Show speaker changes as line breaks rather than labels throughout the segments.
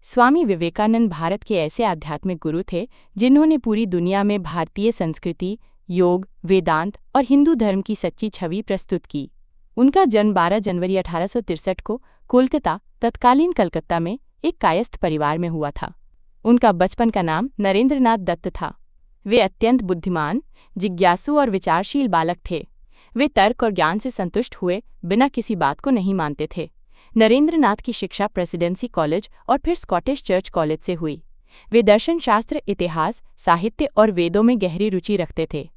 स्वामी विवेकानंद भारत के ऐसे आध्यात्मिक गुरु थे जिन्होंने पूरी दुनिया में भारतीय संस्कृति, योग, वेदांत और हिंदू धर्म की सच्ची छवि प्रस्तुत की। उनका जन्म 12 जनवरी 1863 को कोलकाता, तत्कालीन कलकत्ता में एक कायस्थ परिवार में हुआ था। उनका बचपन का नाम नरेंद्रनाथ दत्त था। वे अत्यंत बुद्धिमान, जिज्ञासु और विचारशील बालक थे। वे तर्क और ज्ञान से संतुष्ट हुए बिना किसी बात को नहीं मानते थे। नरेंद्रनाथ की शिक्षा प्रेसिडेंसी कॉलेज और फिर स्कॉटिश चर्च कॉलेज से हुई। वे दर्शन शास्त्र, इतिहास, साहित्य और वेदों में गहरी रुचि रखते थे।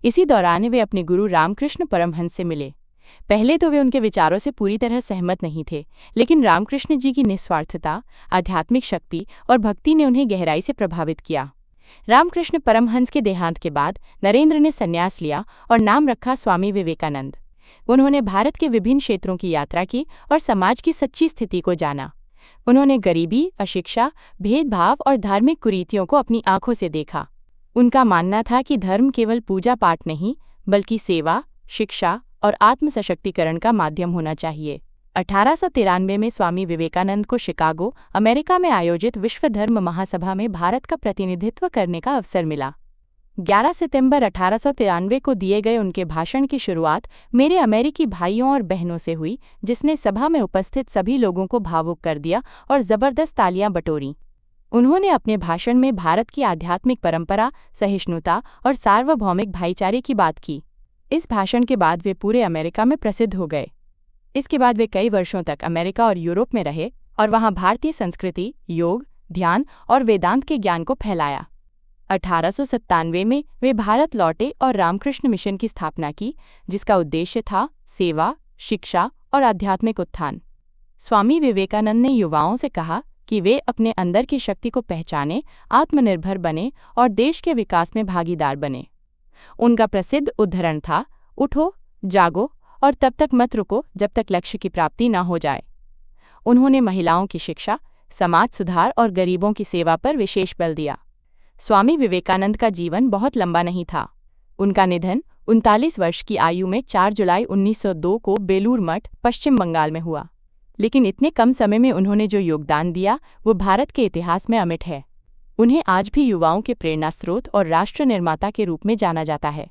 इसी दौरान वे अपने गुरु रामकृष्ण परमहंस से मिले। पहले तो वे उनके विचारों से पूरी तरह सहमत नहीं थे, लेकिन रामकृष्ण जी की निस्वार्थता, आध्यात्मिक शक्ति और भक्ति ने उन्हें गहराई से प्रभावित किया। रामकृष्ण परमहंस के देहांत के बाद नरेंद्र ने संन्यास लिया और नाम रखा स्वामी विवेकानंद। उन्होंने भारत के विभिन्न क्षेत्रों की यात्रा की और समाज की सच्ची स्थिति को जाना। उन्होंने गरीबी, अशिक्षा, भेदभाव और धार्मिक कुरीतियों को अपनी आंखों से देखा। उनका मानना था कि धर्म केवल पूजा पाठ नहीं, बल्कि सेवा, शिक्षा और आत्म सशक्तिकरण का माध्यम होना चाहिए। 1893 में स्वामी विवेकानंद को शिकागो, अमेरिका में आयोजित विश्व धर्म महासभा में भारत का प्रतिनिधित्व करने का अवसर मिला। 11 सितंबर 1893 को दिए गए उनके भाषण की शुरुआत मेरे अमेरिकी भाइयों और बहनों से हुई, जिसने सभा में उपस्थित सभी लोगों को भावुक कर दिया और जबरदस्त तालियां बटोरीं। उन्होंने अपने भाषण में भारत की आध्यात्मिक परंपरा, सहिष्णुता और सार्वभौमिक भाईचारे की बात की। इस भाषण के बाद वे पूरे अमेरिका में प्रसिद्ध हो गए। इसके बाद वे कई वर्षों तक अमेरिका और यूरोप में रहे और वहां भारतीय संस्कृति, योग, ध्यान और वेदांत के ज्ञान को फैलाया। 1897 में वे भारत लौटे और रामकृष्ण मिशन की स्थापना की, जिसका उद्देश्य था सेवा, शिक्षा और आध्यात्मिक उत्थान। स्वामी विवेकानंद ने युवाओं से कहा कि वे अपने अंदर की शक्ति को पहचानें, आत्मनिर्भर बने और देश के विकास में भागीदार बने। उनका प्रसिद्ध उद्धरण था, उठो, जागो और तब तक मत रुको जब तक लक्ष्य की प्राप्ति न हो जाए। उन्होंने महिलाओं की शिक्षा, समाज सुधार और गरीबों की सेवा पर विशेष बल दिया। स्वामी विवेकानंद का जीवन बहुत लंबा नहीं था। उनका निधन 39 वर्ष की आयु में 4 जुलाई 1902 को बेलूर मठ, पश्चिम बंगाल में हुआ। लेकिन इतने कम समय में उन्होंने जो योगदान दिया वो भारत के इतिहास में अमिट है। उन्हें आज भी युवाओं के प्रेरणा स्रोत और राष्ट्र निर्माता के रूप में जाना जाता है।